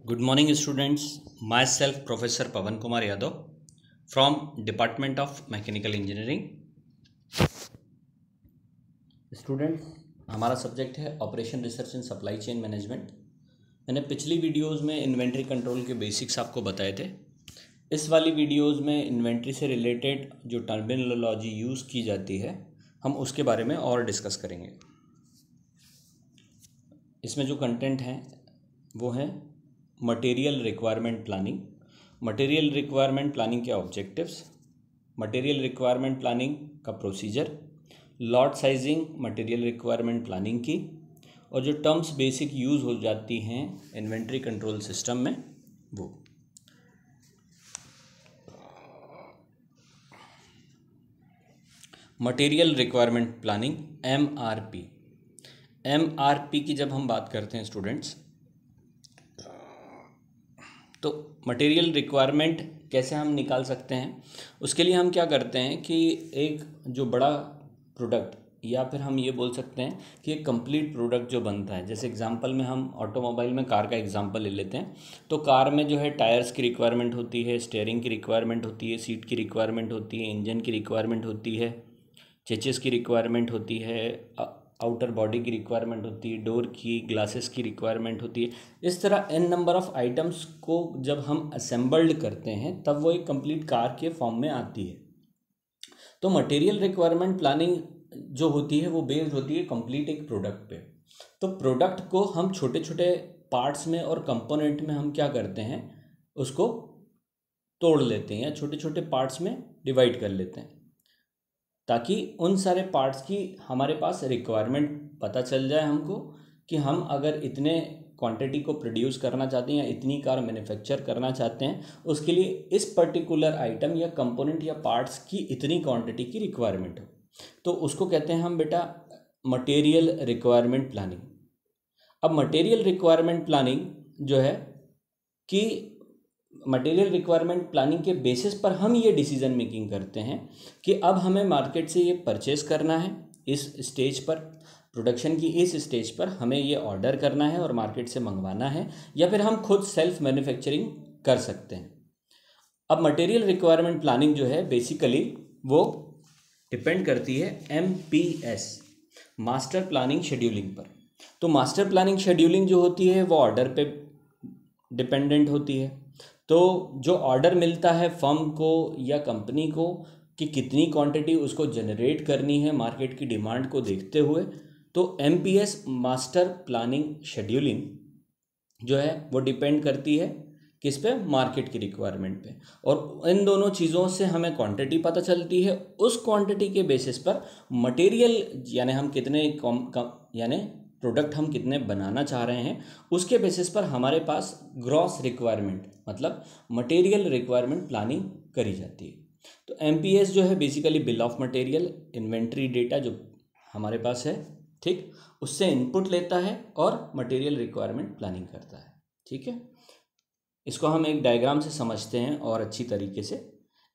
Good morning, students. Myself, Professor Pavan Kumar Yadav, from Department of Mechanical Engineering. Students, हमारा subject है operation research and supply chain management. मैंने पिछली videos में inventory control के basics आपको बताए थे। इस वाली वीडियोस में इन्वेंट्री से रिलेटेड जो टर्मिनोलॉजी यूज़ की जाती है हम उसके बारे में और डिस्कस करेंगे। इसमें जो कंटेंट हैं वो हैं material requirement planning, material requirement planning के ऑब्जेक्टिव्स, मटेरियल रिक्वायरमेंट प्लानिंग का procedure, lot sizing material requirement planning की, और जो टर्म्स बेसिक यूज़ हो जाती हैं इन्वेंट्री कंट्रोल सिस्टम में वो। मटेरियल रिक्वायरमेंट प्लानिंग एमआरपी की जब हम बात करते हैं स्टूडेंट्स, तो मटेरियल रिक्वायरमेंट कैसे हम निकाल सकते हैं, उसके लिए हम क्या करते हैं कि एक जो बड़ा प्रोडक्ट, या फिर हम ये बोल सकते हैं कि एक कंप्लीट प्रोडक्ट जो बनता है, जैसे एग्जांपल में हम ऑटोमोबाइल में कार का एग्जांपल ले लेते हैं। तो कार में जो है टायर्स की रिक्वायरमेंट होती है, स्टीयरिंग की रिक्वायरमेंट होती है, सीट की रिक्वायरमेंट होती है, इंजन की रिक्वायरमेंट होती है, चेचिस की रिक्वायरमेंट होती है, आउटर बॉडी की रिक्वायरमेंट होती है, डोर की, ग्लासेस की रिक्वायरमेंट होती है। इस तरह n नंबर ऑफ़ आइटम्स को जब हम असेंबल्ड करते हैं तब वो एक कंप्लीट कार के फॉर्म में आती है। तो मटेरियल रिक्वायरमेंट प्लानिंग जो होती है वो बेस्ड होती है कंप्लीट एक प्रोडक्ट पे। तो प्रोडक्ट को हम छोटे छोटे पार्ट्स में और कंपोनेंट में हम क्या करते हैं, उसको तोड़ लेते हैं या छोटे छोटे पार्ट्स में डिवाइड कर लेते हैं, ताकि उन सारे पार्ट्स की हमारे पास रिक्वायरमेंट पता चल जाए हमको कि हम अगर इतने क्वांटिटी को प्रोड्यूस करना चाहते हैं या इतनी कार मैन्युफैक्चर करना चाहते हैं, उसके लिए इस पर्टिकुलर आइटम या कंपोनेंट या पार्ट्स की इतनी क्वांटिटी की रिक्वायरमेंट हो। तो उसको कहते हैं हम बेटा मटेरियल रिक्वायरमेंट प्लानिंग। अब मटेरियल रिक्वायरमेंट प्लानिंग जो है कि मटेरियल रिक्वायरमेंट प्लानिंग के बेसिस पर हम ये डिसीजन मेकिंग करते हैं कि अब हमें मार्केट से ये परचेस करना है, इस स्टेज पर प्रोडक्शन की इस स्टेज पर हमें ये ऑर्डर करना है और मार्केट से मंगवाना है, या फिर हम खुद सेल्फ मैन्युफैक्चरिंग कर सकते हैं। अब मटेरियल रिक्वायरमेंट प्लानिंग जो है बेसिकली वो डिपेंड करती है MPS, मास्टर प्लानिंग शेड्यूलिंग पर। तो मास्टर प्लानिंग शेड्यूलिंग जो होती है वो ऑर्डर पे डिपेंडेंट होती है। तो जो ऑर्डर मिलता है फर्म को या कंपनी को कि कितनी क्वांटिटी उसको जनरेट करनी है मार्केट की डिमांड को देखते हुए, तो MPS मास्टर प्लानिंग शेड्यूलिंग जो है वो डिपेंड करती है किस पे, मार्केट की रिक्वायरमेंट पे। और इन दोनों चीज़ों से हमें क्वांटिटी पता चलती है। उस क्वांटिटी के बेसिस पर मटेरियल यानी हम कितने यानी प्रोडक्ट हम कितने बनाना चाह रहे हैं, उसके बेसिस पर हमारे पास ग्रॉस रिक्वायरमेंट मतलब मटेरियल रिक्वायरमेंट प्लानिंग करी जाती है। तो MPS जो है basically bill of material, inventory data जो हमारे पास है, ठीक, उससे इनपुट लेता है और मटेरियल रिक्वायरमेंट प्लानिंग करता है। ठीक है, इसको हम एक डायग्राम से समझते हैं और अच्छी तरीके से।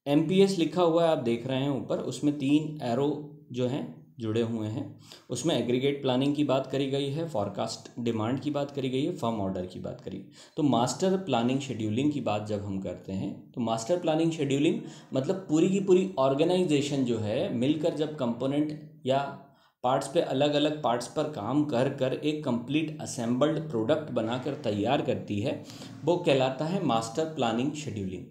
MPS लिखा हुआ है, आप देख रहे हैं ऊपर, उसमें 3 एरो जो हैं जुड़े हुए हैं। उसमें एग्रीगेट प्लानिंग की बात करी गई है, फॉरकास्ट डिमांड की बात करी गई है, फर्म ऑर्डर की बात करी। तो मास्टर प्लानिंग शेड्यूलिंग की बात जब हम करते हैं तो मास्टर प्लानिंग शेड्यूलिंग मतलब पूरी की पूरी ऑर्गेनाइजेशन जो है मिलकर जब कंपोनेंट या पार्ट्स पे अलग अलग पार्ट्स पर काम कर कर एक कंप्लीट असेंबल्ड प्रोडक्ट बनाकर तैयार करती है, वो कहलाता है मास्टर प्लानिंग शेड्यूलिंग।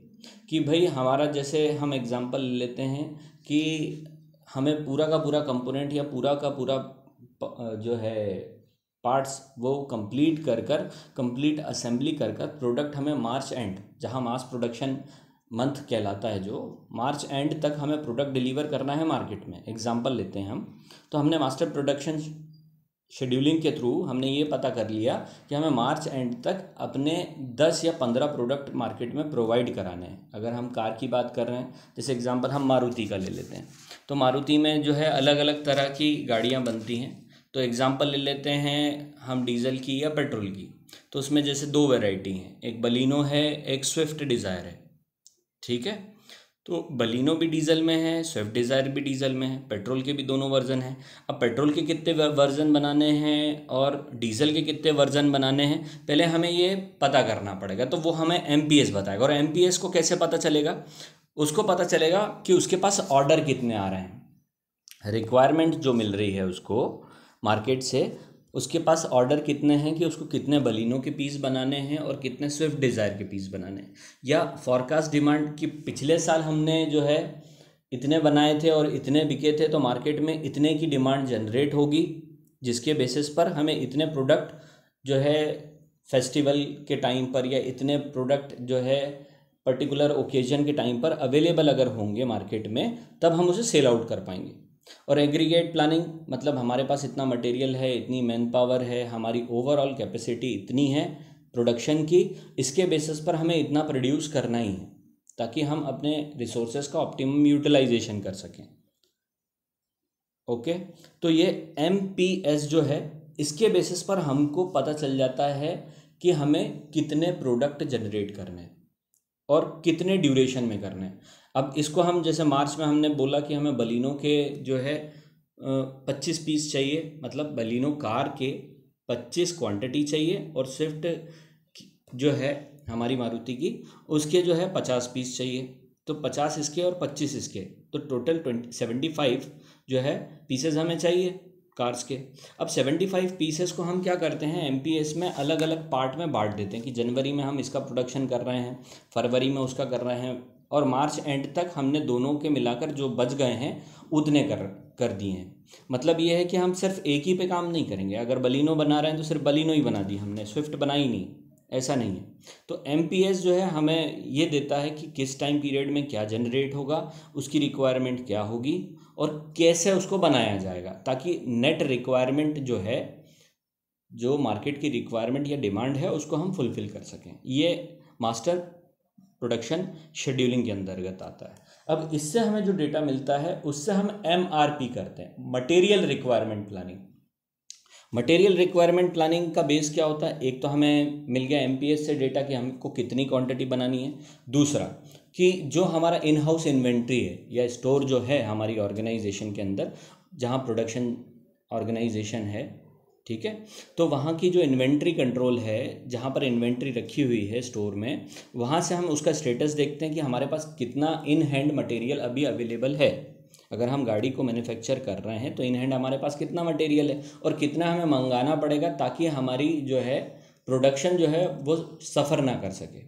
कि भाई हमारा, जैसे हम एग्जांपल लेते हैं कि हमें पूरा का पूरा कंपोनेंट या पूरा का पूरा जो है पार्ट्स वो कंप्लीट कर कर कंप्लीट असेंबली कर कर प्रोडक्ट हमें मार्च एंड, जहाँ मास प्रोडक्शन मंथ कहलाता है, जो मार्च एंड तक हमें प्रोडक्ट डिलीवर करना है मार्केट में। एग्जांपल लेते हैं हम, तो हमने मास्टर प्रोडक्शन शेड्यूलिंग के थ्रू हमने ये पता कर लिया कि हमें मार्च एंड तक अपने 10 या 15 प्रोडक्ट मार्केट में प्रोवाइड कराने हैं। अगर हम कार की बात कर रहे हैं, जैसे एग्जांपल हम मारुति का ले लेते हैं, तो मारुति में जो है अलग अलग तरह की गाड़ियाँ बनती हैं। तो एग्जांपल ले लेते हैं हम डीजल की या पेट्रोल की, तो उसमें जैसे 2 वैरायटी हैं, एक बलिनो है, एक स्विफ्ट डिज़ायर है। ठीक है, तो बलिनो भी डीजल में है, स्विफ्ट डिज़ायर भी डीजल में है, पेट्रोल के भी दोनों वर्जन हैं। अब पेट्रोल के कितने वर्जन बनाने हैं और डीजल के कितने वर्जन बनाने हैं, पहले हमें ये पता करना पड़ेगा। तो वो हमें एमपीएस बताएगा। और एमपीएस को कैसे पता चलेगा? उसको पता चलेगा कि उसके पास ऑर्डर कितने आ रहे हैं, रिक्वायरमेंट जो मिल रही है उसको मार्केट से, उसके पास ऑर्डर कितने हैं कि उसको कितने बलिनो के पीस बनाने हैं और कितने स्विफ्ट डिज़ायर के पीस बनाने हैं, या फॉरकास्ट डिमांड कि पिछले साल हमने जो है इतने बनाए थे और इतने बिके थे, तो मार्केट में इतने की डिमांड जनरेट होगी, जिसके बेसिस पर हमें इतने प्रोडक्ट जो है फेस्टिवल के टाइम पर या इतने प्रोडक्ट जो है पर्टिकुलर ओकेजन के टाइम पर अवेलेबल अगर होंगे मार्केट में, तब हम उसे सेल आउट कर पाएंगे। और एग्रीगेट प्लानिंग मतलब हमारे पास इतना मटेरियल है, इतनी मैन पावर है, हमारी ओवरऑल कैपेसिटी इतनी है प्रोडक्शन की, इसके बेसिस पर हमें इतना प्रोड्यूस करना ही है ताकि हम अपने रिसोर्सेज का ऑप्टिमम यूटिलाइजेशन कर सकें। ओके, तो ये एमपीएस जो है, इसके बेसिस पर हमको पता चल जाता है कि हमें कितने प्रोडक्ट जनरेट करने हैं और कितने ड्यूरेशन में करने हैं। अब इसको हम जैसे मार्च में हमने बोला कि हमें बलिनो के जो है 25 पीस चाहिए, मतलब बलिनो कार के 25 क्वांटिटी चाहिए, और स्विफ्ट जो है हमारी मारुति की, उसके जो है 50 पीस चाहिए। तो 50 इसके और 25 इसके, तो टोटल 75 जो है पीसेस हमें चाहिए कार्स के। अब 75 पीसेस को हम क्या करते हैं, एमपीएस में अलग अलग पार्ट में बांट देते हैं कि जनवरी में हम इसका प्रोडक्शन कर रहे हैं, फरवरी में उसका कर रहे हैं, और मार्च एंड तक हमने दोनों के मिलाकर जो बच गए हैं उतने कर दिए हैं। मतलब ये है कि हम सिर्फ एक ही पे काम नहीं करेंगे। अगर बलिनो बना रहे हैं तो सिर्फ बलिनो ही बना दी हमने, स्विफ्ट बनाई नहीं, ऐसा नहीं है। तो एमपीएस जो है हमें ये देता है कि किस टाइम पीरियड में क्या जनरेट होगा, उसकी रिक्वायरमेंट क्या होगी और कैसे उसको बनाया जाएगा, ताकि नेट रिक्वायरमेंट जो है, जो मार्केट की रिक्वायरमेंट या डिमांड है, उसको हम फुलफिल कर सकें। ये मास्टर प्रोडक्शन शेड्यूलिंग के अंतर्गत आता है। अब इससे हमें जो डेटा मिलता है उससे हम एमआरपी करते हैं, material requirement planning. Material requirement planning का बेस क्या होता है? एक तो हमें मिल गया एमपीएस से डेटा कि हमको कितनी क्वांटिटी बनानी है। दूसरा कि जो हमारा इन हाउस इन्वेंट्री है या स्टोर जो है हमारी ऑर्गेनाइजेशन के अंदर, जहाँ प्रोडक्शन ऑर्गेनाइजेशन है, ठीक है, तो वहाँ की जो इन्वेंट्री कंट्रोल है, जहाँ पर इन्वेंट्री रखी हुई है स्टोर में, वहाँ से हम उसका स्टेटस देखते हैं कि हमारे पास कितना इन हैंड मटेरियल अभी अवेलेबल है। अगर हम गाड़ी को मैन्युफैक्चर कर रहे हैं तो इन हैंड हमारे पास कितना मटेरियल है और कितना हमें मंगाना पड़ेगा, ताकि हमारी जो है प्रोडक्शन जो है वो सफ़र ना कर सके।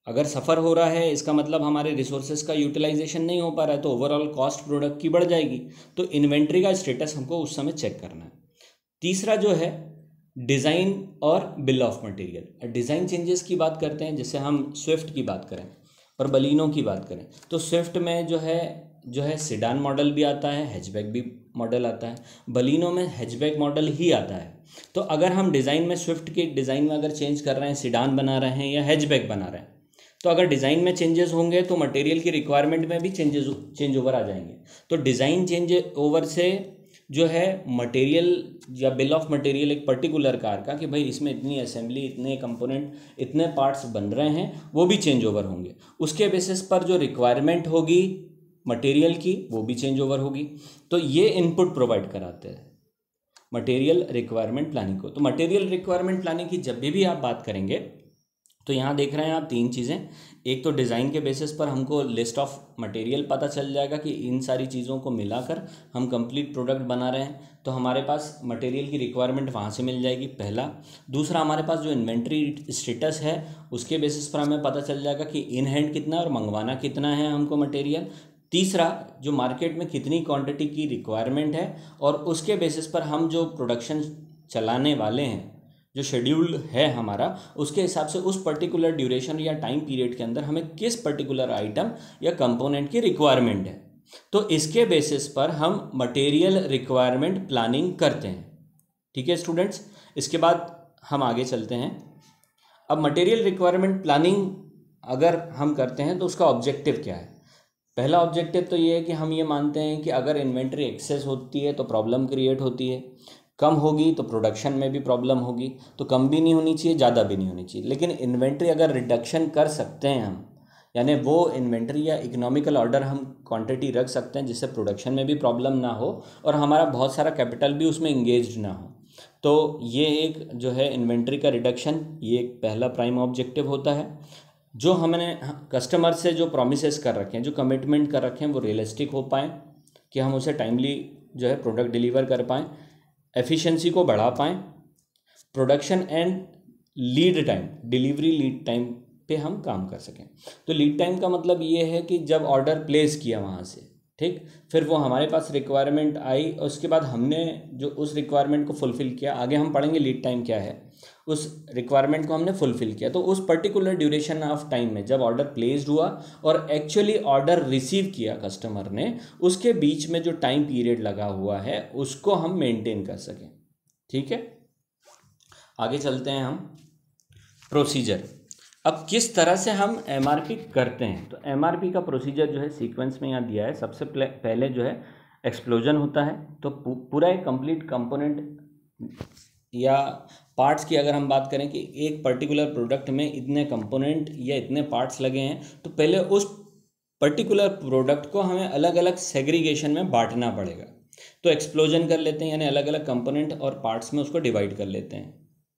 अगर सफ़र हो रहा है, इसका मतलब हमारे रिसोर्सेज का यूटिलाइजेशन नहीं हो पा रहा है, तो ओवरऑल कॉस्ट प्रोडक्ट की बढ़ जाएगी। तो इन्वेंट्री का स्टेटस हमको उस समय चेक करना है। तीसरा जो है डिज़ाइन और bill of material. Design changes की बात करते हैं, जैसे हम स्विफ्ट की बात करें और बलिनो की बात करें, तो स्विफ्ट में जो है सिडान मॉडल भी आता है, हैचबैक भी मॉडल आता है। बलिनो में हैचबैक मॉडल ही आता है। तो अगर हम डिज़ाइन में स्विफ्ट के डिज़ाइन में अगर चेंज कर रहे हैं, सिडान बना रहे हैं या हैचबैक बना रहे हैं, तो अगर डिज़ाइन में चेंजेस होंगे तो मटेरियल की रिक्वायरमेंट में भी चेंज ओवर आ जाएंगे। तो डिज़ाइन चेंज ओवर से जो है मटेरियल या बिल ऑफ मटेरियल एक पर्टिकुलर कार का, कि भाई इसमें इतनी असेंबली, इतने कंपोनेंट, इतने पार्ट्स बन रहे हैं, वो भी चेंज ओवर होंगे। उसके बेसिस पर जो रिक्वायरमेंट होगी मटेरियल की, वो भी चेंज ओवर होगी। तो ये इनपुट प्रोवाइड कराते हैं मटेरियल रिक्वायरमेंट प्लानिंग को। तो मटेरियल रिक्वायरमेंट प्लानिंग की जब भी आप बात करेंगे, तो यहाँ देख रहे हैं आप 3 चीज़ें। एक तो डिज़ाइन के बेसिस पर हमको लिस्ट ऑफ मटेरियल पता चल जाएगा कि इन सारी चीज़ों को मिलाकर हम कंप्लीट प्रोडक्ट बना रहे हैं, तो हमारे पास मटेरियल की रिक्वायरमेंट वहाँ से मिल जाएगी, पहला। दूसरा, हमारे पास जो इन्वेंट्री स्टेटस है उसके बेसिस पर हमें पता चल जाएगा कि इन हैंड कितना और मंगवाना कितना है हमको मटेरियल। तीसरा, जो मार्केट में कितनी क्वांटिटी की रिक्वायरमेंट है, और उसके बेसिस पर हम जो प्रोडक्शन चलाने वाले हैं, जो शेड्यूल है हमारा, उसके हिसाब से उस पर्टिकुलर ड्यूरेशन या टाइम पीरियड के अंदर हमें किस पर्टिकुलर आइटम या कंपोनेंट की रिक्वायरमेंट है। तो इसके बेसिस पर हम मटेरियल रिक्वायरमेंट प्लानिंग करते हैं। ठीक है स्टूडेंट्स, इसके बाद हम आगे चलते हैं। अब मटेरियल रिक्वायरमेंट प्लानिंग अगर हम करते हैं तो उसका ऑब्जेक्टिव क्या है? पहला ऑब्जेक्टिव तो ये है कि हम ये मानते हैं कि अगर इन्वेंट्री एक्सेस होती है तो प्रॉब्लम क्रिएट होती है, कम होगी तो प्रोडक्शन में भी प्रॉब्लम होगी। तो कम भी नहीं होनी चाहिए, ज़्यादा भी नहीं होनी चाहिए। लेकिन इन्वेंट्री अगर रिडक्शन कर सकते हैं हम, यानी वो इन्वेंट्री या इकोनॉमिकल ऑर्डर हम क्वांटिटी रख सकते हैं जिससे प्रोडक्शन में भी प्रॉब्लम ना हो और हमारा बहुत सारा कैपिटल भी उसमें इंगेज्ड ना हो। तो ये एक जो है इन्वेंट्री का रिडक्शन, ये एक पहला प्राइम ऑब्जेक्टिव होता है। जो हमने कस्टमर से जो प्रोमिसेस कर रखे हैं, जो कमिटमेंट कर रखे हैं, वो रियलिस्टिक हो पाएँ कि हम उसे टाइमली जो है प्रोडक्ट डिलीवर कर पाएँ, एफिशिएंसी को बढ़ा पाएँ, production and lead time, delivery lead time पे हम काम कर सकें। तो लीड टाइम का मतलब ये है कि जब ऑर्डर प्लेस किया वहाँ से, ठीक, फिर वो हमारे पास रिक्वायरमेंट आई और उसके बाद हमने जो उस रिक्वायरमेंट को फुलफ़िल किया, आगे हम पढ़ेंगे लीड टाइम क्या है, उस रिक्वायरमेंट को हमने फुलफ़िल किया, तो उस पर्टिकुलर ड्यूरेशन ऑफ टाइम में जब ऑर्डर प्लेस्ड हुआ और एक्चुअली ऑर्डर रिसीव किया कस्टमर ने, उसके बीच में जो टाइम पीरियड लगा हुआ है उसको हम मेंटेन कर सकें। ठीक है, आगे चलते हैं हम। प्रोसीजर, अब किस तरह से हम एमआरपी करते हैं, तो एमआरपी का प्रोसीजर जो है सीक्वेंस में यहाँ दिया है। सबसे पहले जो है एक्सप्लोजन होता है, तो पूरा एक कंप्लीट कंपोनेंट या पार्ट्स की अगर हम बात करें कि एक पर्टिकुलर प्रोडक्ट में इतने कंपोनेंट या इतने पार्ट्स लगे हैं, तो पहले उस पर्टिकुलर प्रोडक्ट को हमें अलग अलग सेग्रीगेशन में बांटना पड़ेगा। तो एक्सप्लोजन कर लेते हैं, यानी अलग अलग कंपोनेंट और पार्ट्स में उसको डिवाइड कर लेते हैं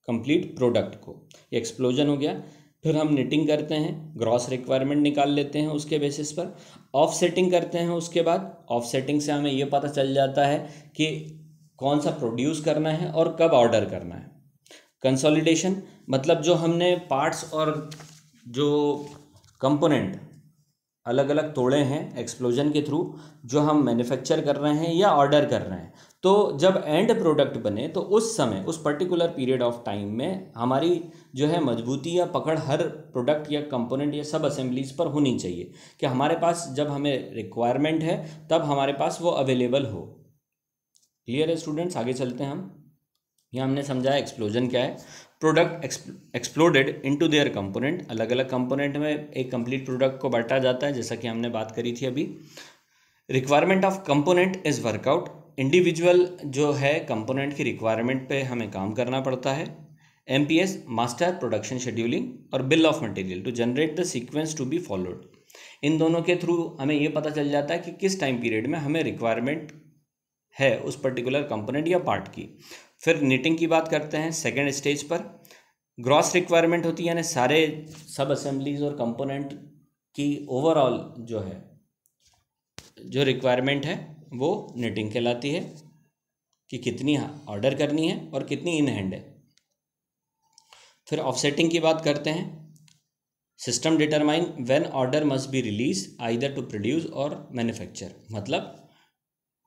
कंप्लीट प्रोडक्ट को, ये एक्सप्लोजन हो गया। फिर हम निटिंग करते हैं, ग्रॉस रिक्वायरमेंट निकाल लेते हैं उसके बेसिस पर, ऑफ सेटिंग करते हैं। उसके बाद ऑफ सेटिंग से हमें ये पता चल जाता है कि कौन सा प्रोड्यूस करना है और कब ऑर्डर करना है। कंसोलिडेशन मतलब जो हमने पार्ट्स और जो कंपोनेंट अलग अलग तोड़े हैं एक्सप्लोजन के थ्रू, जो हम मैन्युफैक्चर कर रहे हैं या ऑर्डर कर रहे हैं, तो जब एंड प्रोडक्ट बने तो उस समय उस पर्टिकुलर पीरियड ऑफ टाइम में हमारी जो है मजबूती या पकड़ हर प्रोडक्ट या कंपोनेंट या सब असेंबलीज पर होनी चाहिए कि हमारे पास जब हमें रिक्वायरमेंट है तब हमारे पास वो अवेलेबल हो। क्लियर है स्टूडेंट्स, आगे चलते हैं हम। यहाँ हमने समझा एक्सप्लोजन क्या है। Product exploded into their component, अलग अलग कंपोनेंट में एक कंप्लीट प्रोडक्ट को बांटा जाता है, जैसा कि हमने बात करी थी अभी। Requirement of component is workout, individual जो है कंपोनेंट की रिक्वायरमेंट पे हमें काम करना पड़ता है। MPS मास्टर प्रोडक्शन शेड्यूलिंग और bill of material to generate the sequence to be followed, इन दोनों के थ्रू हमें ये पता चल जाता है कि किस टाइम पीरियड में हमें रिक्वायरमेंट है उस पर्टिकुलर कंपोनेंट या पार्ट की। फिर निटिंग की बात करते हैं सेकेंड स्टेज पर। ग्रॉस रिक्वायरमेंट होती है, यानी सारे सब असेंबलीज और कंपोनेंट की ओवरऑल जो है जो रिक्वायरमेंट है वो निटिंग कहलाती है कि कितनी ऑर्डर करनी है और कितनी इन हैंड है। फिर ऑफसेटिंग की बात करते हैं। System determine when order must be release either to produce और मैन्युफैक्चर, मतलब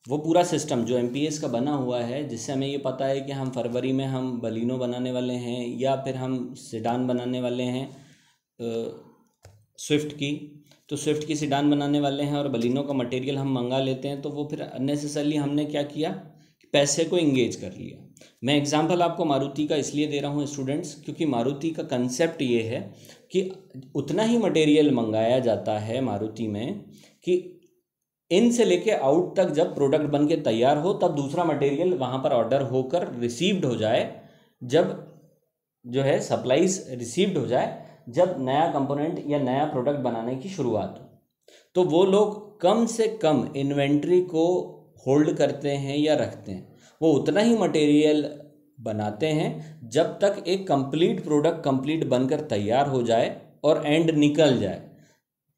वो पूरा सिस्टम जो MPS का बना हुआ है, जिससे हमें ये पता है कि हम फरवरी में हम बलिनो बनाने वाले हैं या फिर हम सेडान बनाने वाले हैं स्विफ्ट की, तो स्विफ्ट की सेडान बनाने वाले हैं और बलिनो का मटेरियल हम मंगा लेते हैं, तो वो फिर अननेसेसरली हमने क्या किया, पैसे को इंगेज कर लिया। मैं एग्जांपल आपको मारुति का इसलिए दे रहा हूँ स्टूडेंट्स, क्योंकि मारुति का कंसेप्ट ये है कि उतना ही मटेरियल मंगाया जाता है मारुति में कि इन से लेके आउट तक जब प्रोडक्ट बन के तैयार हो तब दूसरा मटेरियल वहाँ पर ऑर्डर होकर रिसीव्ड हो जाए, जब जो है सप्लाईज रिसीव्ड हो जाए, जब नया कंपोनेंट या नया प्रोडक्ट बनाने की शुरुआत हो, तो वो लोग कम से कम इन्वेंट्री को होल्ड करते हैं या रखते हैं। वो उतना ही मटेरियल बनाते हैं जब तक एक कंप्लीट प्रोडक्ट कंप्लीट बनकर तैयार हो जाए और एंड निकल जाए,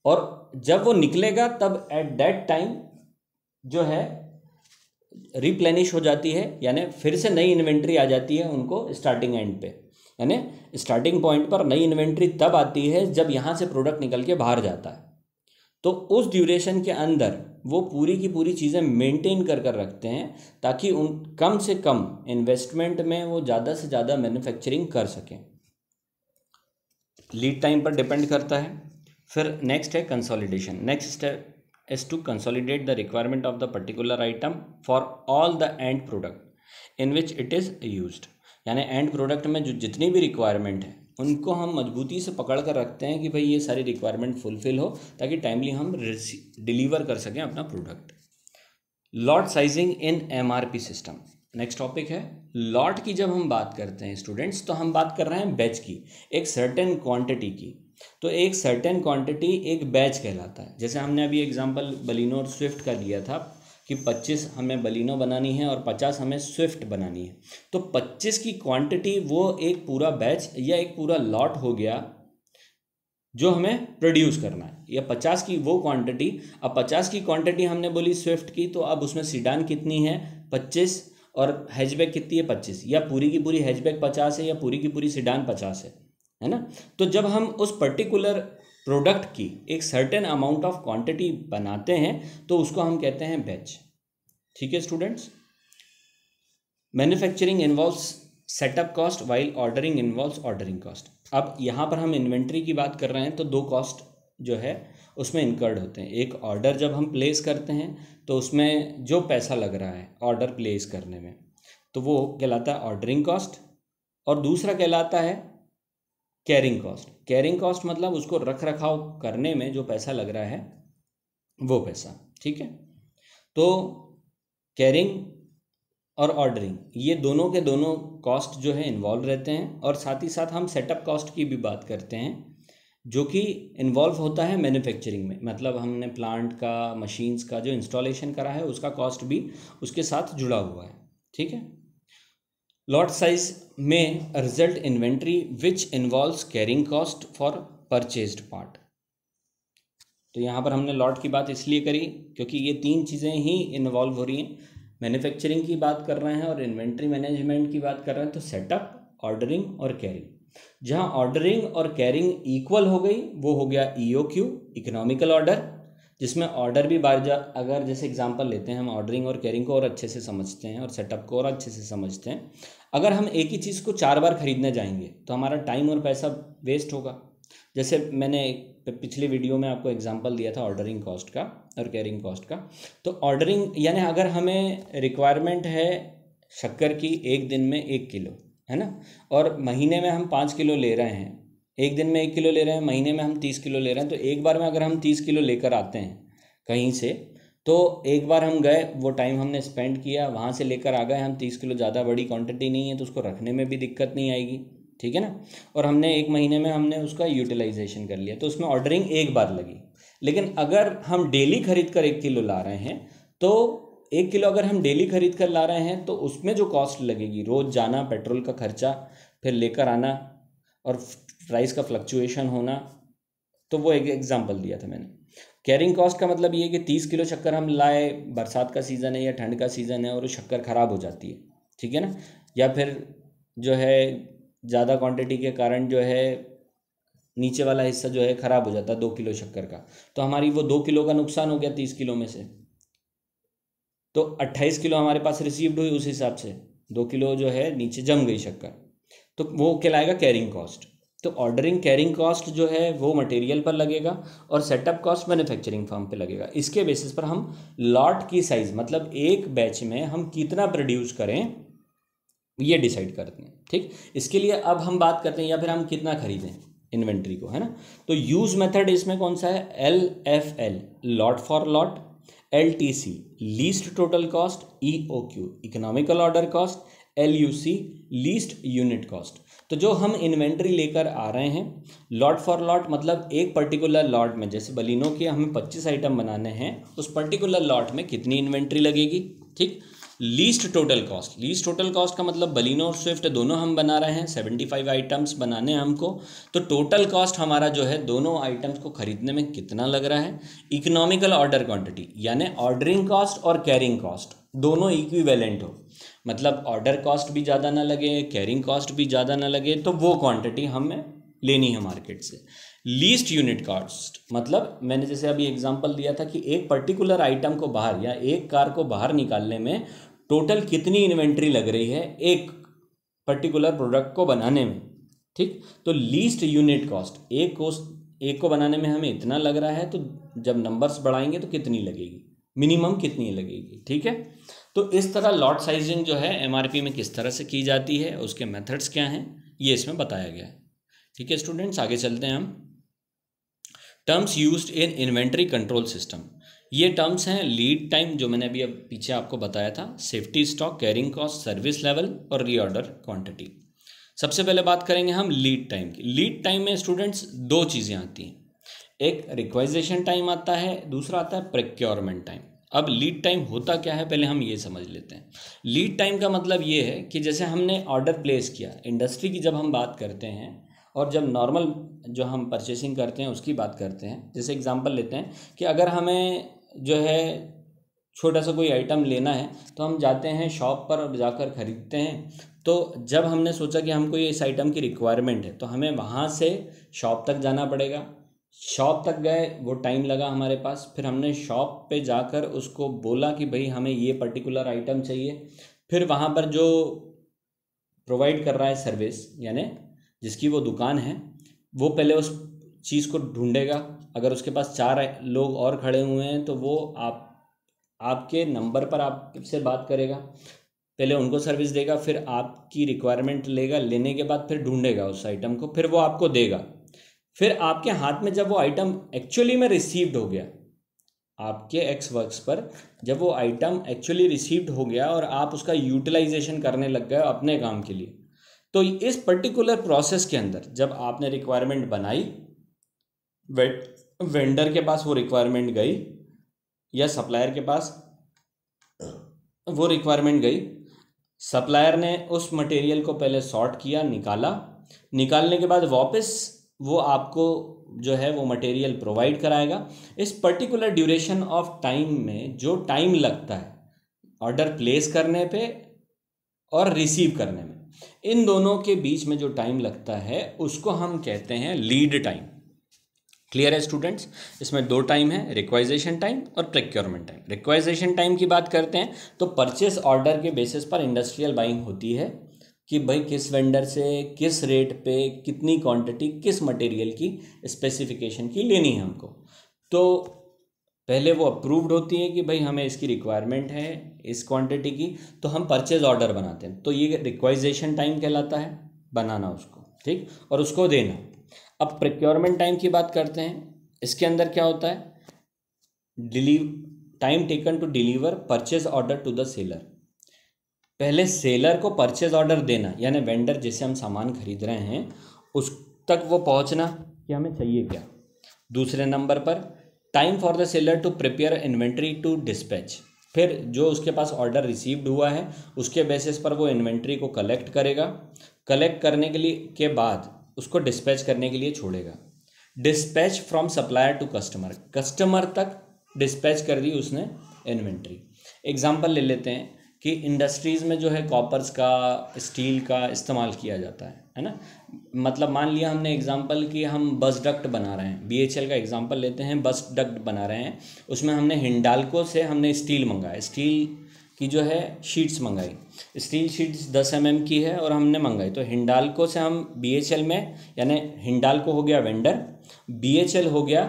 और जब वो निकलेगा तब एट दैट टाइम जो है रिप्लेनिश हो जाती है, यानी फिर से नई इन्वेंट्री आ जाती है उनको स्टार्टिंग एंड पे, यानी स्टार्टिंग पॉइंट पर नई इन्वेंट्री तब आती है जब यहाँ से प्रोडक्ट निकल के बाहर जाता है। तो उस ड्यूरेशन के अंदर वो पूरी की पूरी चीज़ें मेंटेन कर रखते हैं ताकि उन कम से कम इन्वेस्टमेंट में वो ज़्यादा से ज़्यादा मैन्युफैक्चरिंग कर सकें। लीड टाइम पर डिपेंड करता है। फिर नेक्स्ट है consolidation. Next step is to consolidate the requirement of the particular item for all the end product in which it is used, यानी एंड प्रोडक्ट में जो जितनी भी रिक्वायरमेंट है उनको हम मजबूती से पकड़ कर रखते हैं कि भाई ये सारी रिक्वायरमेंट फुलफिल हो ताकि टाइमली हम डिलीवर कर सकें अपना प्रोडक्ट। लॉट साइजिंग इन MRP सिस्टम नेक्स्ट टॉपिक है। लॉट की जब हम बात करते हैं स्टूडेंट्स, तो हम बात कर रहे हैं बैच की, एक सर्टेन क्वांटिटी की, तो एक सर्टेन क्वांटिटी एक बैच कहलाता है। जैसे हमने अभी एग्जांपल बलिनो और स्विफ्ट का लिया था कि 25 हमें बलिनो बनानी है और 50 हमें स्विफ्ट बनानी है, तो 25 की क्वांटिटी वो एक पूरा बैच या एक पूरा लॉट हो गया जो हमें प्रोड्यूस करना है, या 50 की वो क्वांटिटी। अब 50 की क्वांटिटी हमने बोली स्विफ्ट की, तो अब उसमें सीडान कितनी है 25 और हैचबैक कितनी है 25, या पूरी की पूरी हैचबैक 50 है या पूरी की पूरी सीडान 50 है ना। तो जब हम उस पर्टिकुलर प्रोडक्ट की एक सर्टेन अमाउंट ऑफ क्वांटिटी बनाते हैं तो उसको हम कहते हैं बैच। ठीक है students. Manufacturing involves setup cost while ordering involves ordering cost. अब यहाँ पर हम इन्वेंट्री की बात कर रहे हैं तो दो कॉस्ट जो है उसमें इनकर्ड होते हैं। एक ऑर्डर जब हम प्लेस करते हैं तो उसमें जो पैसा लग रहा है ऑर्डर प्लेस करने में, तो वो कहलाता है ऑर्डरिंग कॉस्ट, और दूसरा कहलाता है कैरिंग कॉस्ट। कैरिंग कॉस्ट मतलब उसको रख रखाव करने में जो पैसा लग रहा है वो पैसा। ठीक है, तो कैरिंग और ऑर्डरिंग ये दोनों के दोनों कॉस्ट जो है इन्वॉल्व रहते हैं। और साथ ही साथ हम सेटअप कॉस्ट की भी बात करते हैं जो कि इन्वॉल्व होता है मैन्युफैक्चरिंग में, मतलब हमने प्लांट का, मशीन्स का जो इंस्टॉलेशन करा है उसका कॉस्ट भी उसके साथ जुड़ा हुआ है। ठीक है। लॉट साइज में result inventory which involves carrying cost for purchased part. तो यहाँ पर हमने लॉट की बात इसलिए करी क्योंकि ये तीन चीज़ें ही इन्वॉल्व हो रही हैं। मैन्युफैक्चरिंग की बात कर रहे हैं और इन्वेंट्री मैनेजमेंट की बात कर रहे हैं, तो सेटअप, ऑर्डरिंग और कैरिंग। जहाँ ऑर्डरिंग और कैरिंग इक्वल हो गई वो हो गया EOQ, इकोनॉमिकल ऑर्डर, जिसमें ऑर्डर भी अगर जैसे एग्जांपल लेते हैं हम ऑर्डरिंग और कैरिंग को और अच्छे से समझते हैं और सेटअप को और अच्छे से समझते हैं। अगर हम एक ही चीज़ को 4 बार खरीदने जाएंगे तो हमारा टाइम और पैसा वेस्ट होगा। जैसे मैंने पिछली वीडियो में आपको एग्जांपल दिया था ऑर्डरिंग कॉस्ट का और कैरिंग कॉस्ट का। तो ऑर्डरिंग यानी अगर हमें रिक्वायरमेंट है शक्कर की एक दिन में 1 किलो, है ना, और महीने में हम 5 किलो ले रहे हैं, एक दिन में 1 किलो ले रहे हैं, महीने में हम 30 किलो ले रहे हैं, तो एक बार में अगर हम 30 किलो लेकर आते हैं कहीं से, तो एक बार हम गए, वो टाइम हमने स्पेंड किया, वहाँ से लेकर आ गए हम 30 किलो, ज़्यादा बड़ी क्वांटिटी नहीं है तो उसको रखने में भी दिक्कत नहीं आएगी। ठीक है ना, और हमने एक महीने में हमने उसका यूटिलाइजेशन कर लिया, तो उसमें ऑर्डरिंग एक बार लगी। लेकिन अगर हम डेली खरीद कर 1 किलो ला रहे हैं, तो 1 किलो अगर हम डेली खरीद कर ला रहे हैं तो उसमें जो कॉस्ट लगेगी, रोज़ जाना, पेट्रोल का खर्चा, फिर लेकर आना और प्राइस का फ्लक्चुएशन होना, तो वो एक एग्जांपल दिया था मैंने। कैरिंग कॉस्ट का मतलब ये कि 30 किलो शक्कर हम लाए, बरसात का सीज़न है या ठंड का सीज़न है और वो शक्कर ख़राब हो जाती है, ठीक है ना, या फिर जो है ज़्यादा क्वांटिटी के कारण जो है नीचे वाला हिस्सा जो है ख़राब हो जाता है 2 किलो शक्कर का, तो हमारी वो 2 किलो का नुकसान हो गया 30 किलो में से, तो 28 किलो हमारे पास रिसीव्ड हुई, उस हिसाब से 2 किलो जो है नीचे जम गई शक्कर, तो वो कहलाएगा कैरिंग कॉस्ट। तो ऑर्डरिंग कैरिंग कॉस्ट जो है वो मटेरियल पर लगेगा और सेटअप कॉस्ट मैन्युफैक्चरिंग फर्म पे लगेगा। इसके बेसिस पर हम लॉट की साइज़, मतलब एक बैच में हम कितना प्रोड्यूस करें, ये डिसाइड करते हैं। ठीक, इसके लिए अब हम बात करते हैं या फिर हम कितना खरीदें इन्वेंट्री को, है ना। तो यूज़ मेथड इसमें कौन सा है, LFL, lot for lot, LTC, least total cost, EOQ, economical order cost, LUC, least unit cost. तो जो हम इन्वेंट्री लेकर आ रहे हैं, लॉट फॉर लॉट मतलब एक पर्टिकुलर लॉट में, जैसे बलिनो के हमें 25 आइटम बनाने हैं, उस पर्टिकुलर लॉट में कितनी इन्वेंट्री लगेगी। ठीक, least total cost, least total cost का मतलब बलिनो और स्विफ्ट दोनों हम बना रहे हैं, 75 आइटम्स बनाने हैं हमको, तो टोटल कॉस्ट हमारा जो है दोनों आइटम्स को खरीदने में कितना लग रहा है। इकोनॉमिकल ऑर्डर क्वांटिटी यानी ऑर्डरिंग कॉस्ट और कैरिंग कॉस्ट दोनों इक्विवेलेंट हो, मतलब ऑर्डर कॉस्ट भी ज़्यादा ना लगे, कैरिंग कॉस्ट भी ज़्यादा ना लगे, तो वो क्वांटिटी हमें लेनी है मार्केट से। लीस्ट यूनिट कॉस्ट मतलब मैंने जैसे अभी एग्जांपल दिया था कि एक पर्टिकुलर आइटम को बाहर या एक कार को बाहर निकालने में टोटल कितनी इन्वेंट्री लग रही है एक पर्टिकुलर प्रोडक्ट को बनाने में। ठीक, तो लीस्ट यूनिट कॉस्ट, एक को बनाने में हमें इतना लग रहा है, तो जब नंबर्स बढ़ाएंगे तो कितनी लगेगी, मिनिमम कितनी लगेगी। ठीक है, तो इस तरह लॉट साइजिंग जो है MRP में किस तरह से की जाती है, उसके मेथड्स क्या हैं, ये इसमें बताया गया है। ठीक है स्टूडेंट्स, आगे चलते हैं हम। Terms used in inventory control system, ये टर्म्स हैं लीड टाइम जो मैंने अभी अब पीछे आपको बताया था, safety stock, carrying cost, service level और रीऑर्डर क्वांटिटी। सबसे पहले बात करेंगे हम लीड टाइम की। लीड टाइम में स्टूडेंट्स दो चीज़ें आती हैं, एक रिक्वाइजेशन टाइम आता है, दूसरा आता है प्रोक्योरमेंट टाइम। अब लीड टाइम होता क्या है पहले हम ये समझ लेते हैं। लीड टाइम का मतलब ये है कि जैसे हमने ऑर्डर प्लेस किया, इंडस्ट्री की जब हम बात करते हैं और जब नॉर्मल जो हम परचेसिंग करते हैं उसकी बात करते हैं, जैसे एग्जांपल लेते हैं कि अगर हमें जो है छोटा सा कोई आइटम लेना है तो हम जाते हैं शॉप पर और जाकर ख़रीदते हैं। तो जब हमने सोचा कि हमको ये इस आइटम की रिक्वायरमेंट है तो हमें वहाँ से शॉप तक जाना पड़ेगा। शॉप तक गए, वो टाइम लगा हमारे पास, फिर हमने शॉप पे जाकर उसको बोला कि भाई हमें ये पर्टिकुलर आइटम चाहिए। फिर वहाँ पर जो प्रोवाइड कर रहा है सर्विस, यानी जिसकी वो दुकान है, वो पहले उस चीज़ को ढूंढेगा। अगर उसके पास 4 लोग और खड़े हुए हैं तो वो आपके नंबर पर आपसे बात करेगा, पहले उनको सर्विस देगा, फिर आपकी रिक्वायरमेंट लेगा, लेने के बाद फिर ढूंढेगा उस आइटम को, फिर वो आपको देगा। फिर आपके हाथ में जब वो आइटम एक्चुअली में रिसीव्ड हो गया, आपके एक्स वर्क्स पर जब वो आइटम एक्चुअली रिसीव्ड हो गया और आप उसका यूटिलाइजेशन करने लग गए अपने काम के लिए, तो इस पर्टिकुलर प्रोसेस के अंदर जब आपने रिक्वायरमेंट बनाई, वेंडर के पास वो रिक्वायरमेंट गई या सप्लायर के पास वो रिक्वायरमेंट गई, सप्लायर ने उस मटेरियल को पहले सॉर्ट किया, निकालने के बाद वापस वो आपको जो है वो मटेरियल प्रोवाइड कराएगा। इस पर्टिकुलर ड्यूरेशन ऑफ टाइम में जो टाइम लगता है ऑर्डर प्लेस करने पे और रिसीव करने में, इन दोनों के बीच में जो टाइम लगता है उसको हम कहते हैं लीड टाइम। क्लियर है स्टूडेंट्स? इसमें 2 टाइम है, रिक्वाइजेशन टाइम और प्रोक्योरमेंट टाइम। रिक्वाइजेशन टाइम की बात करते हैं तो परचेस ऑर्डर के बेसिस पर इंडस्ट्रियल बाइंग होती है कि भाई किस वेंडर से किस रेट पे कितनी क्वांटिटी किस मटेरियल की स्पेसिफिकेशन की लेनी है हमको। तो पहले वो अप्रूव्ड होती है कि भाई हमें इसकी रिक्वायरमेंट है इस क्वांटिटी की, तो हम परचेज ऑर्डर बनाते हैं। तो ये रिक्वाइजेशन टाइम कहलाता है, बनाना उसको, ठीक, और उसको देना। अब प्रोक्योरमेंट टाइम की बात करते हैं। इसके अंदर क्या होता है? Time taken to deliver purchase order to the seller. पहले सेलर को परचेज ऑर्डर देना, यानी वेंडर जिससे हम सामान खरीद रहे हैं उस तक वो पहुंचना कि हमें चाहिए क्या। दूसरे नंबर पर time for the seller to prepare inventory to dispatch. फिर जो उसके पास ऑर्डर रिसीव्ड हुआ है उसके बेसिस पर वो इन्वेंट्री को कलेक्ट करेगा, कलेक्ट करने के लिए के बाद उसको डिस्पैच करने के लिए छोड़ेगा। Dispatch from supplier to customer, customer तक डिस्पैच कर दी उसने इन्वेंट्री। एग्जांपल ले लेते हैं कि इंडस्ट्रीज़ में जो है कॉपर्स का, स्टील का इस्तेमाल किया जाता है ना। मतलब मान लिया हमने एग्जांपल कि हम बस डक्ट बना रहे हैं, BHEL का एग्जांपल लेते हैं, बस डक्ट बना रहे हैं, उसमें हमने हिंडाल्को से हमने स्टील मंगाया, स्टील की जो है शीट्स मंगाई, स्टील शीट्स 10 mm की है और हमने मंगाई। तो हिंडाल्को से हम BHEL में, यानी हिंडाल्को हो गया वेंडर, BHEL हो गया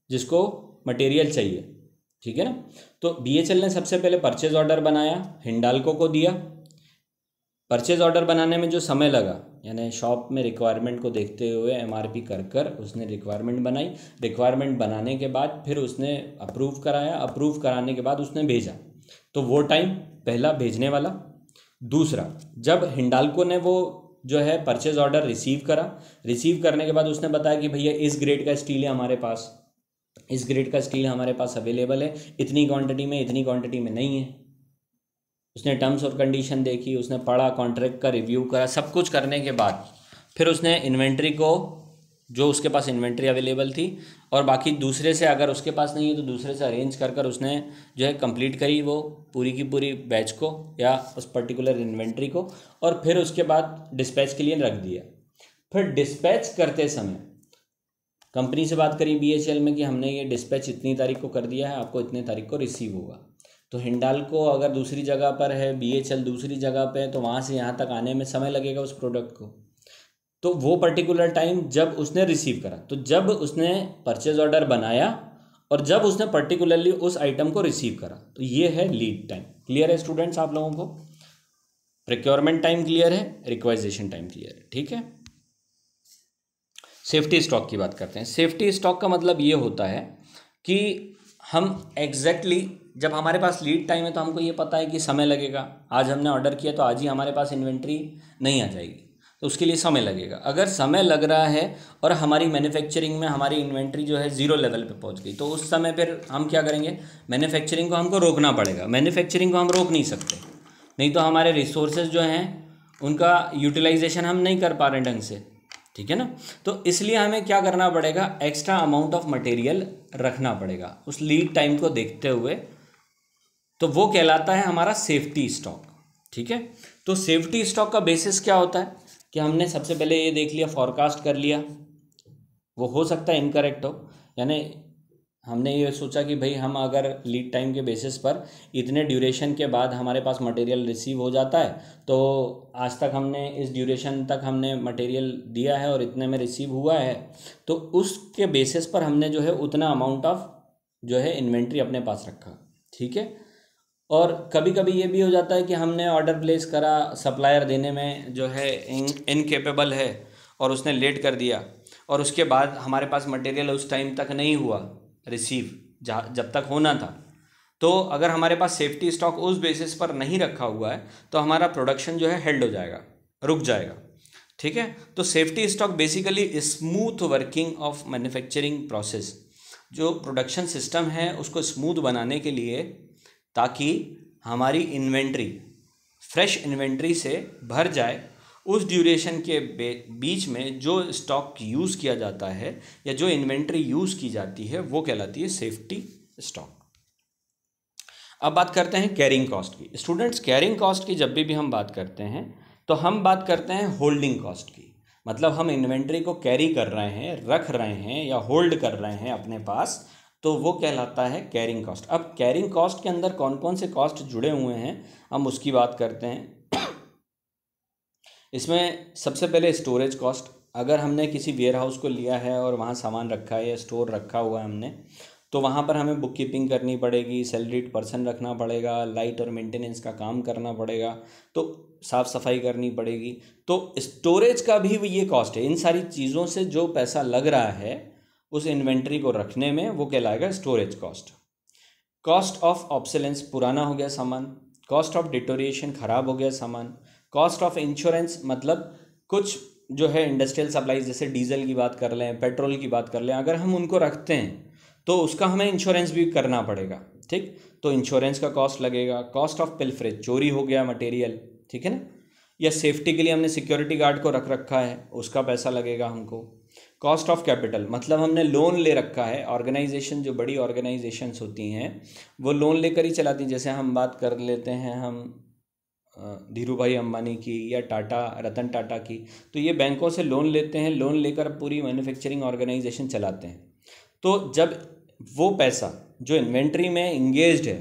जिसको मटेरियल चाहिए, ठीक है ना। तो BHEL ने सबसे पहले परचेज ऑर्डर बनाया, हिंडाल्को को दिया। परचेज ऑर्डर बनाने में जो समय लगा, यानी शॉप में रिक्वायरमेंट को देखते हुए MRP कर उसने रिक्वायरमेंट बनाई, रिक्वायरमेंट बनाने के बाद फिर उसने अप्रूव कराया, अप्रूव कराने के बाद उसने भेजा। तो वो टाइम पहला भेजने वाला। दूसरा, जब हिंडाल्को ने वो जो है परचेज ऑर्डर रिसीव करा, रिसीव करने के बाद उसने बताया कि भैया इस ग्रेड का स्टील है हमारे पास, इस ग्रेड का स्टील हमारे पास अवेलेबल है, इतनी क्वांटिटी में, इतनी क्वांटिटी में नहीं है। उसने टर्म्स और कंडीशन देखी, उसने पढ़ा, कॉन्ट्रैक्ट का रिव्यू करा, सब कुछ करने के बाद फिर उसने इन्वेंट्री को, जो उसके पास इन्वेंट्री अवेलेबल थी और बाकी दूसरे से अगर उसके पास नहीं है तो दूसरे से अरेंज कर उसने जो है कंप्लीट करी वो पूरी की पूरी बैच को या उस पर्टिकुलर इन्वेंट्री को, और फिर उसके बाद डिस्पैच के लिए रख दिया। फिर डिस्पैच करते समय कंपनी से बात करी BHEL में कि हमने ये डिस्पैच इतनी तारीख को कर दिया है, आपको इतने तारीख को रिसीव होगा। तो हिंडाल्को अगर दूसरी जगह पर है, BHEL दूसरी जगह पे है, तो वहाँ से यहाँ तक आने में समय लगेगा उस प्रोडक्ट को। तो वो पर्टिकुलर टाइम जब उसने रिसीव करा, तो जब उसने परचेज ऑर्डर बनाया और जब उसने पर्टिकुलरली उस आइटम को रिसीव करा, तो ये है लीड टाइम। क्लियर है स्टूडेंट्स आप लोगों को? प्रोक्योरमेंट टाइम क्लियर है, रिक्वाइजेशन टाइम क्लियर है, ठीक है। सेफ्टी स्टॉक की बात करते हैं। सेफ्टी स्टॉक का मतलब ये होता है कि हम एग्जैक्टली जब हमारे पास लीड टाइम है तो हमको ये पता है कि समय लगेगा, आज हमने ऑर्डर किया तो आज ही हमारे पास इन्वेंट्री नहीं आ जाएगी। तो उसके लिए समय लगेगा। अगर समय लग रहा है और हमारी मैन्युफैक्चरिंग में हमारी इन्वेंट्री जो है ज़ीरो लेवल पे पहुंच गई, तो उस समय फिर हम क्या करेंगे, मैन्युफैक्चरिंग को हमको रोकना पड़ेगा। मैन्युफैक्चरिंग को हम रोक नहीं सकते, नहीं तो हमारे रिसोर्सेज जो हैं उनका यूटिलाइजेशन हम नहीं कर पा रहे ढंग से, ठीक है ना। तो इसलिए हमें क्या करना पड़ेगा, एक्स्ट्रा अमाउंट ऑफ मटेरियल रखना पड़ेगा उस लीड टाइम को देखते हुए। तो वो कहलाता है हमारा सेफ्टी स्टॉक, ठीक है। तो सेफ्टी स्टॉक का बेसिस क्या होता है कि हमने सबसे पहले ये देख लिया, फॉरकास्ट कर लिया, वो हो सकता है इनकरेक्ट हो, यानी हमने ये सोचा कि भाई हम अगर लीड टाइम के बेसिस पर इतने ड्यूरेशन के बाद हमारे पास मटेरियल रिसीव हो जाता है, तो आज तक हमने इस ड्यूरेशन तक हमने मटेरियल दिया है और इतने में रिसीव हुआ है, तो उसके बेसिस पर हमने जो है उतना अमाउंट ऑफ जो है इन्वेंट्री अपने पास रखा, ठीक है। और कभी कभी ये भी हो जाता है कि हमने ऑर्डर प्लेस करा, सप्लायर देने में जो है इनकेपेबल है और उसने लेट कर दिया, और उसके बाद हमारे पास मटेरियल उस टाइम तक नहीं हुआ रिसीव जब तक होना था। तो अगर हमारे पास सेफ्टी स्टॉक उस बेसिस पर नहीं रखा हुआ है तो हमारा प्रोडक्शन जो है हेल्ड हो जाएगा, रुक जाएगा, ठीक है। तो safety stock basically smooth working of manufacturing process, जो प्रोडक्शन सिस्टम है उसको स्मूथ बनाने के लिए, ताकि हमारी इन्वेंट्री फ्रेश इन्वेंट्री से भर जाए। उस ड्यूरेशन के बीच में जो स्टॉक यूज़ किया जाता है या जो इन्वेंट्री यूज़ की जाती है वो कहलाती है सेफ्टी स्टॉक। अब बात करते हैं कैरिंग कॉस्ट की। स्टूडेंट्स, कैरिंग कॉस्ट की जब भी हम बात करते हैं तो हम बात करते हैं होल्डिंग कॉस्ट की, मतलब हम इन्वेंट्री को कैरी कर रहे हैं, रख रहे हैं या होल्ड कर रहे हैं अपने पास, तो वो कहलाता है कैरिंग कॉस्ट। अब कैरिंग कॉस्ट के अंदर कौन कौन से कॉस्ट जुड़े हुए हैं हम उसकी बात करते हैं। इसमें सबसे पहले स्टोरेज कॉस्ट, अगर हमने किसी वेयर हाउस को लिया है और वहाँ सामान रखा है या स्टोर रखा हुआ है हमने, तो वहाँ पर हमें बुक कीपिंग करनी पड़ेगी, सैलरीड पर्सन रखना पड़ेगा, लाइट और मेंटेनेंस का काम करना पड़ेगा, तो साफ़ सफाई करनी पड़ेगी। तो स्टोरेज का भी ये कॉस्ट है। इन सारी चीज़ों से जो पैसा लग रहा है उस इन्वेंट्री को रखने में, वो कहलाएगा storage cost. Cost of obsolescence, पुराना हो गया सामान। कॉस्ट ऑफ डिटोरिएशन, ख़राब हो गया सामान। कॉस्ट ऑफ इंश्योरेंस, मतलब कुछ जो है इंडस्ट्रियल सप्लाईज जैसे डीजल की बात कर लें, पेट्रोल की बात कर लें, अगर हम उनको रखते हैं तो उसका हमें इंश्योरेंस भी करना पड़ेगा, ठीक। तो इंश्योरेंस का कॉस्ट लगेगा। कॉस्ट ऑफ पिल्फरेज, चोरी हो गया मटेरियल, ठीक है ना, या सेफ्टी के लिए हमने सिक्योरिटी गार्ड को रख रखा है, उसका पैसा लगेगा हमको। कॉस्ट ऑफ कैपिटल, मतलब हमने लोन ले रखा है। ऑर्गेनाइजेशन, जो बड़ी ऑर्गेनाइजेशंस होती हैं वो लोन लेकर ही चलाती हैं। जैसे हम बात कर लेते हैं हम धीरू भाई अंबानी की या टाटा, रतन टाटा की, तो ये बैंकों से लोन लेते हैं, लोन लेकर पूरी मैन्युफैक्चरिंग ऑर्गेनाइजेशन चलाते हैं। तो जब वो पैसा जो इन्वेंट्री में इंगेज्ड है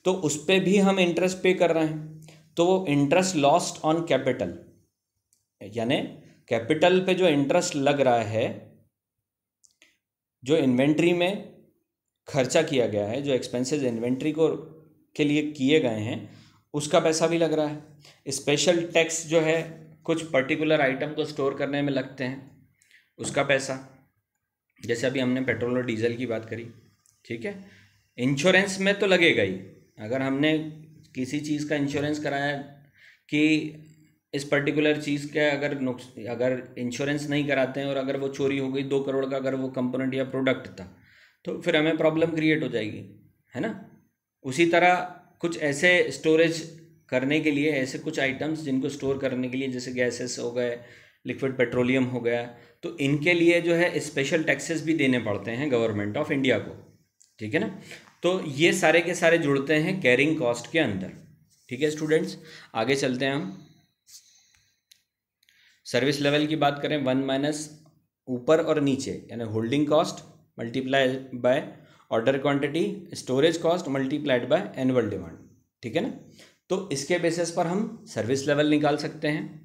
तो उस पर भी हम इंटरेस्ट पे कर रहे हैं, तो वो इंटरेस्ट लॉस्ट ऑन कैपिटल, यानी कैपिटल पे जो इंटरेस्ट लग रहा है, जो इन्वेंट्री में खर्चा किया गया है, जो एक्सपेंसेस इन्वेंट्री को के लिए किए गए हैं, उसका पैसा भी लग रहा है। स्पेशल टैक्स जो है कुछ पर्टिकुलर आइटम को स्टोर करने में लगते हैं, उसका पैसा, जैसे अभी हमने पेट्रोल और डीजल की बात करी, ठीक है। इंश्योरेंस में तो लगेगा ही। अगर हमने किसी चीज़ का इंश्योरेंस कराया कि इस पर्टिकुलर चीज़ का अगर इंश्योरेंस नहीं कराते हैं और अगर वो चोरी हो गई, 2 करोड़ का अगर वो कंपोनेंट या प्रोडक्ट था, तो फिर हमें प्रॉब्लम क्रिएट हो जाएगी, है ना। उसी तरह कुछ ऐसे स्टोरेज करने के लिए, ऐसे कुछ आइटम्स जिनको स्टोर करने के लिए, जैसे गैसेस हो गए, लिक्विड पेट्रोलियम हो गया, तो इनके लिए जो है स्पेशल टैक्सेस भी देने पड़ते हैं गवर्नमेंट ऑफ इंडिया को, ठीक है ना। तो ये सारे के सारे जुड़ते हैं कैरिंग कॉस्ट के अंदर, ठीक है स्टूडेंट्स। आगे चलते हैं हम। सर्विस लेवल की बात करें, 1 माइनस ऊपर और नीचे, यानी holding cost multiply by order quantity, storage cost multiplied by annual demand, ठीक है ना। तो इसके बेसिस पर हम सर्विस लेवल निकाल सकते हैं।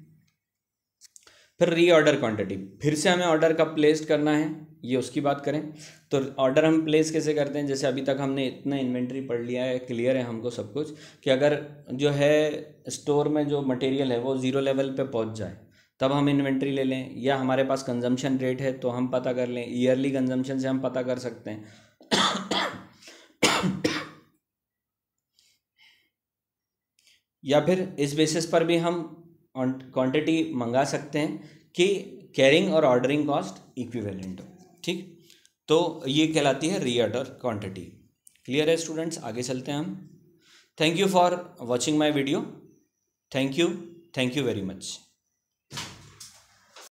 फिर रीऑर्डर क्वांटिटी, फिर से हमें ऑर्डर कब प्लेस करना है ये उसकी बात करें, तो ऑर्डर हम प्लेस कैसे करते हैं। जैसे अभी तक हमने इतना इन्वेंट्री पढ़ लिया है, क्लियर है हमको सब कुछ, कि अगर जो है स्टोर में जो मटेरियल है वो 0 लेवल पे पहुंच जाए तब हम इन्वेंट्री ले लें, या हमारे पास कंजम्पशन रेट है तो हम पता कर लें, ईयरली कंजम्पशन से हम पता कर सकते हैं। या फिर इस बेसिस पर भी हम क्वांटिटी मंगा सकते हैं कि कैरिंग और ऑर्डरिंग कॉस्ट इक्विवेलेंट हो। ठीक, तो ये कहलाती है रीऑर्डर क्वांटिटी। क्लियर है स्टूडेंट्स? आगे चलते हैं हम। Thank you for watching my video. Thank you very much.